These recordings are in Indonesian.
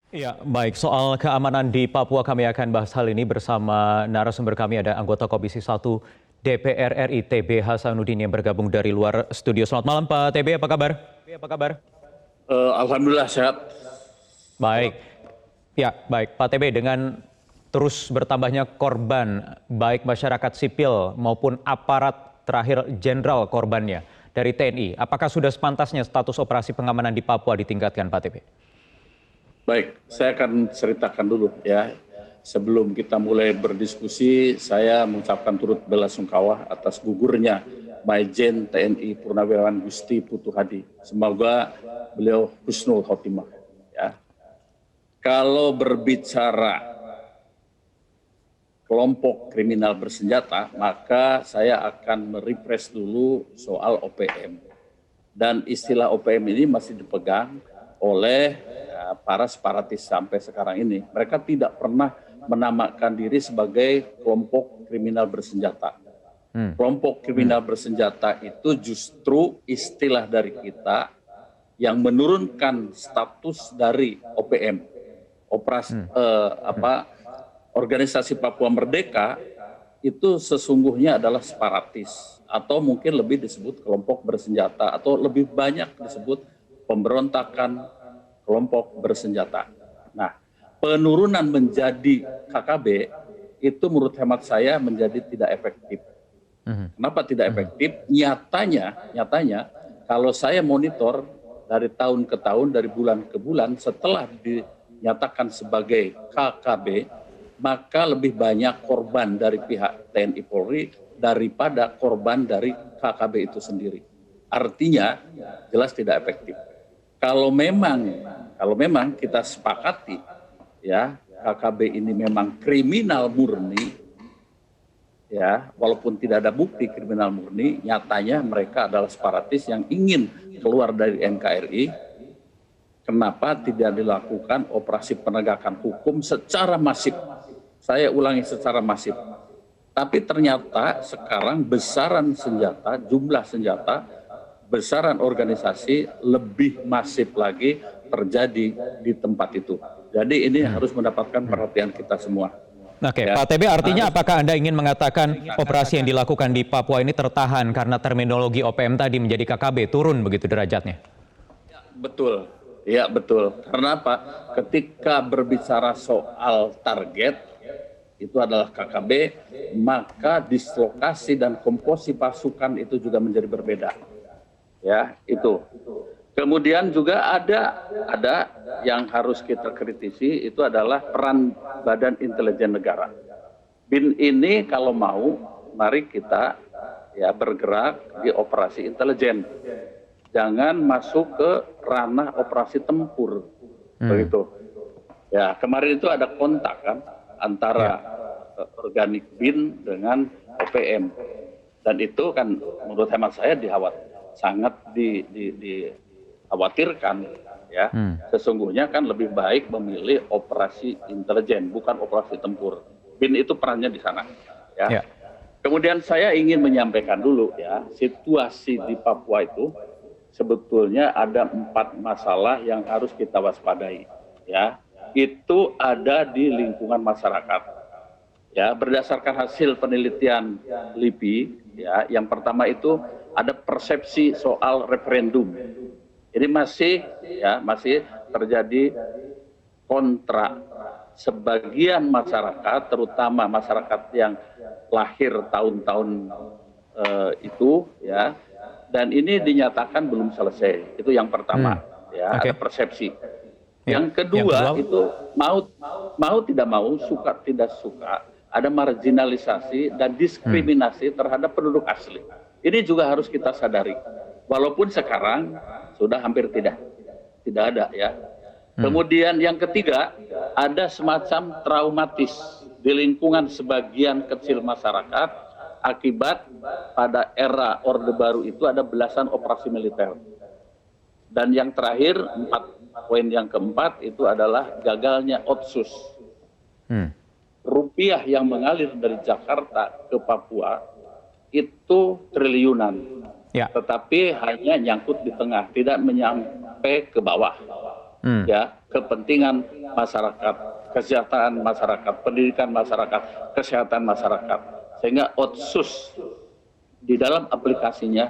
Ya, baik. Soal keamanan di Papua kami akan bahas hal ini bersama narasumber kami ada anggota Komisi 1 DPR RI TB Hasanuddin yang bergabung dari luar studio. Selamat malam Pak TB, apa kabar? Apa kabar? Alhamdulillah sehat. Baik. Ya, baik. Pak TB, dengan terus bertambahnya korban baik masyarakat sipil maupun aparat terakhir jenderal korbannya dari TNI, apakah sudah sepantasnya status operasi pengamanan di Papua ditingkatkan Pak TB? Baik, saya akan ceritakan dulu ya. Sebelum kita mulai berdiskusi, saya mengucapkan turut belasungkawa atas gugurnya Majen TNI Purnawirawan Gusti Putu Hadi. Semoga beliau husnul khotimah. Ya. Kalau berbicara kelompok kriminal bersenjata, maka saya akan merefresh dulu soal OPM. Dan istilah OPM ini masih dipegang oleh para separatis sampai sekarang ini. Mereka tidak pernah menamakan diri sebagai kelompok kriminal bersenjata. Kelompok kriminal bersenjata itu justru istilah dari kita yang menurunkan status dari OPM, Organisasi Papua Merdeka, itu sesungguhnya adalah separatis atau mungkin lebih disebut kelompok bersenjata atau lebih banyak disebut pemberontakan kelompok bersenjata. Nah, penurunan menjadi KKB itu menurut hemat saya menjadi tidak efektif. Kenapa tidak efektif? Nyatanya kalau saya monitor dari tahun ke tahun, dari bulan ke bulan, setelah dinyatakan sebagai KKB, maka lebih banyak korban dari pihak TNI Polri daripada korban dari KKB itu sendiri. Artinya jelas tidak efektif. Kalau memang kita sepakati ya KKB ini memang kriminal murni, ya walaupun tidak ada bukti kriminal murni, nyatanya mereka adalah separatis yang ingin keluar dari NKRI. Kenapa tidak dilakukan operasi penegakan hukum secara masif? Saya ulangi, secara masif. Tapi ternyata sekarang besaran senjata, jumlah senjata, besaran organisasi lebih masif lagi terjadi di tempat itu. Jadi ini harus mendapatkan perhatian kita semua. Oke, ya. Pak TB, artinya apakah Anda ingin mengatakan operasi yang dilakukan di Papua ini tertahan karena terminologi OPM tadi menjadi KKB, turun begitu derajatnya? Betul, ya betul. Karena apa? Ketika berbicara soal target, itu adalah KKB, maka dislokasi dan komposisi pasukan itu juga menjadi berbeda. Ya, itu. Kemudian juga ada yang harus kita kritisi, itu adalah peran Badan Intelijen Negara. BIN ini kalau mau, mari kita ya bergerak di operasi intelijen. Jangan masuk ke ranah operasi tempur. Begitu. Ya, kemarin itu ada kontak kan antara organik BIN dengan OPM. Dan itu kan menurut hemat saya sangat dikhawatirkan ya. Sesungguhnya kan lebih baik memilih operasi intelijen bukan operasi tempur. BIN itu perannya di sana ya. Kemudian saya ingin menyampaikan dulu ya, situasi di Papua itu sebetulnya ada 4 masalah yang harus kita waspadai ya. Itu ada di lingkungan masyarakat. Ya, berdasarkan hasil penelitian LIPI, ya, yang pertama itu ada persepsi soal referendum. Ini masih terjadi kontra. Sebagian masyarakat, terutama masyarakat yang lahir tahun-tahun itu, ya, dan ini dinyatakan belum selesai. Itu yang pertama, ya, ada persepsi. Yang kedua itu mau tidak mau, suka tidak suka, ada marginalisasi dan diskriminasi terhadap penduduk asli. Ini juga harus kita sadari. Walaupun sekarang sudah hampir tidak ada ya. Kemudian yang ketiga, ada semacam traumatis di lingkungan sebagian kecil masyarakat akibat pada era Orde Baru itu ada belasan operasi militer. Dan yang terakhir, poin yang keempat itu adalah gagalnya Otsus. Rupiah yang mengalir dari Jakarta ke Papua itu triliunan, tetapi hanya nyangkut di tengah, tidak menyampai ke bawah. ya, kepentingan masyarakat, kesejahteraan masyarakat, pendidikan masyarakat, kesehatan masyarakat, sehingga Otsus di dalam aplikasinya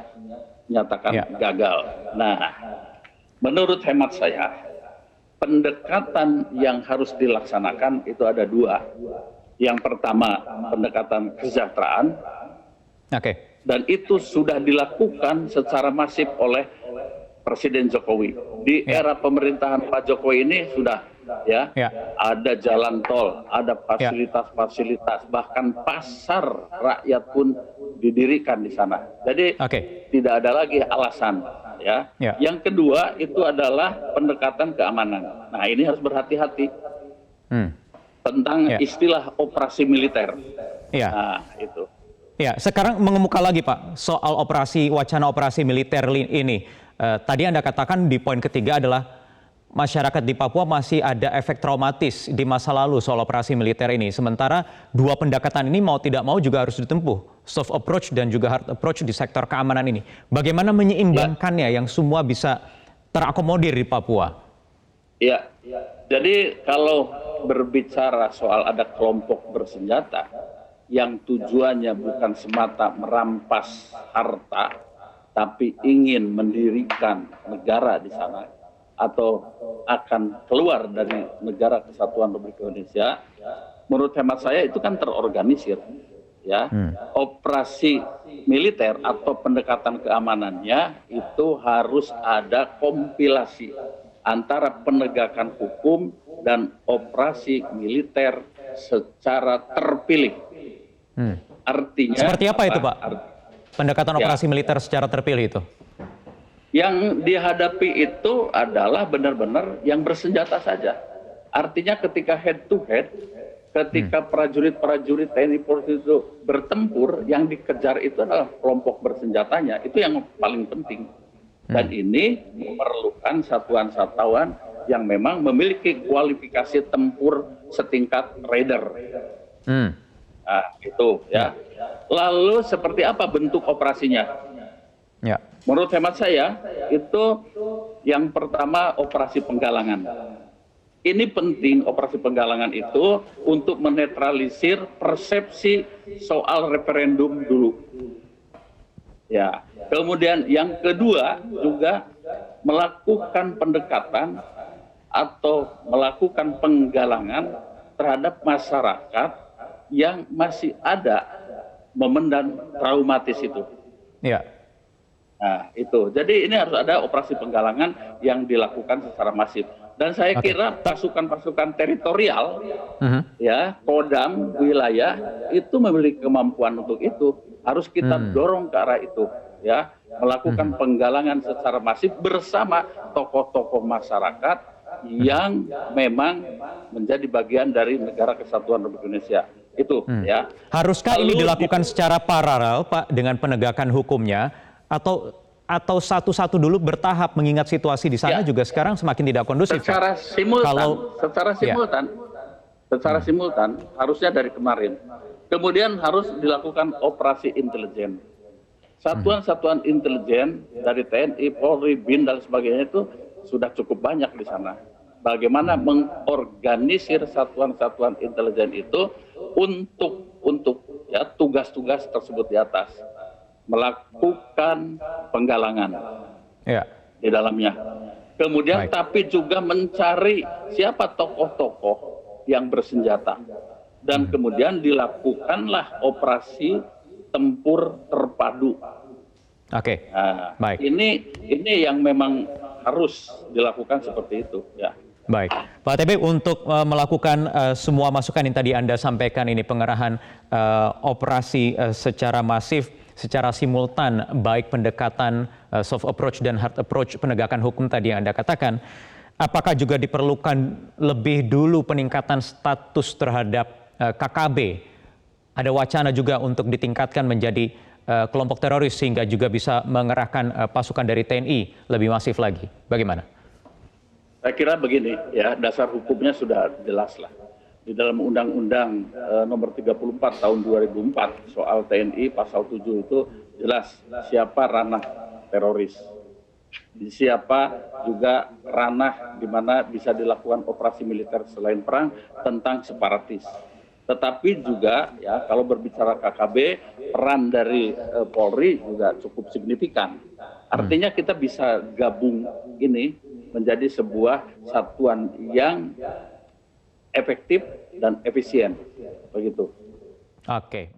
nyatakan gagal. Nah, menurut hemat saya, pendekatan yang harus dilaksanakan itu ada dua. Yang pertama, pendekatan kesejahteraan, dan itu sudah dilakukan secara masif oleh Presiden Jokowi. Di era pemerintahan Pak Jokowi ini sudah ada jalan tol, ada fasilitas-fasilitas, bahkan pasar rakyat pun didirikan di sana. Jadi tidak ada lagi alasan. Yang kedua itu adalah pendekatan keamanan. Nah, ini harus berhati-hati tentang istilah operasi militer. Nah, itu. Ya, sekarang mengemuka lagi Pak soal wacana operasi militer ini. Tadi Anda katakan di poin ketiga adalah masyarakat di Papua masih ada efek traumatis di masa lalu soal operasi militer ini. Sementara dua pendekatan ini mau tidak mau juga harus ditempuh, soft approach dan juga hard approach di sektor keamanan ini. Bagaimana menyeimbangkannya yang semua bisa terakomodir di Papua? Ya, jadi kalau berbicara soal ada kelompok bersenjata yang tujuannya bukan semata merampas harta, tapi ingin mendirikan negara di sana atau akan keluar dari negara kesatuan Republik Indonesia, menurut hemat saya itu kan terorganisir, ya. Operasi militer atau pendekatan keamanannya itu harus ada kompilasi antara penegakan hukum dan operasi militer secara terpilih. Artinya seperti apa itu Pak? Pendekatan operasi militer secara terpilih itu? Yang dihadapi itu adalah benar-benar yang bersenjata saja. Artinya ketika head to head, ketika prajurit-prajurit TNI Polri itu bertempur, yang dikejar itu adalah kelompok bersenjatanya. Itu yang paling penting. Dan ini memerlukan satuan-satuan yang memang memiliki kualifikasi tempur setingkat raider. Nah, itu ya. Lalu seperti apa bentuk operasinya? Menurut hemat saya, itu yang pertama operasi penggalangan. Ini penting, operasi penggalangan itu untuk menetralisir persepsi soal referendum dulu. Ya. Kemudian yang kedua juga melakukan pendekatan atau melakukan penggalangan terhadap masyarakat yang masih ada memendam traumatis itu. Nah, itu. Jadi ini harus ada operasi penggalangan yang dilakukan secara masif. Dan saya kira pasukan-pasukan teritorial, ya, Kodam, wilayah, itu memiliki kemampuan untuk itu. Harus kita dorong ke arah itu, ya, melakukan penggalangan secara masif bersama tokoh-tokoh masyarakat yang memang menjadi bagian dari Negara Kesatuan Republik Indonesia. Itu, ya. Haruskah ini dilakukan secara paralel, Pak, dengan penegakan hukumnya? Atau satu-satu dulu bertahap, mengingat situasi di sana juga sekarang semakin tidak kondusif. Secara simultan harusnya dari kemarin. Kemudian harus dilakukan operasi intelijen. Satuan-satuan intelijen dari TNI, Polri, BIN dan sebagainya itu sudah cukup banyak di sana. Bagaimana mengorganisir satuan-satuan intelijen itu untuk ya tugas-tugas tersebut di atas. Melakukan penggalangan di dalamnya. Kemudian tapi juga mencari siapa tokoh-tokoh yang bersenjata. Dan kemudian dilakukanlah operasi tempur terpadu. Nah, ini yang memang harus dilakukan seperti itu, ya. Baik, Pak TB, untuk melakukan semua masukan yang tadi Anda sampaikan ini, pengerahan operasi secara masif, secara simultan, baik pendekatan soft approach dan hard approach penegakan hukum tadi yang Anda katakan, apakah juga diperlukan lebih dulu peningkatan status terhadap KKB? Ada wacana juga untuk ditingkatkan menjadi kelompok teroris sehingga juga bisa mengerahkan pasukan dari TNI lebih masif lagi. Bagaimana? Saya kira begini, ya, dasar hukumnya sudah jelas lah. Di dalam Undang-Undang nomor 34 tahun 2004 soal TNI pasal 7 itu jelas siapa ranah teroris. siapa juga ranah di mana bisa dilakukan operasi militer selain perang tentang separatis. Tetapi juga ya kalau berbicara KKB, peran dari Polri juga cukup signifikan. Artinya kita bisa gabung ini menjadi sebuah satuan yang efektif dan efisien, begitu. Oke.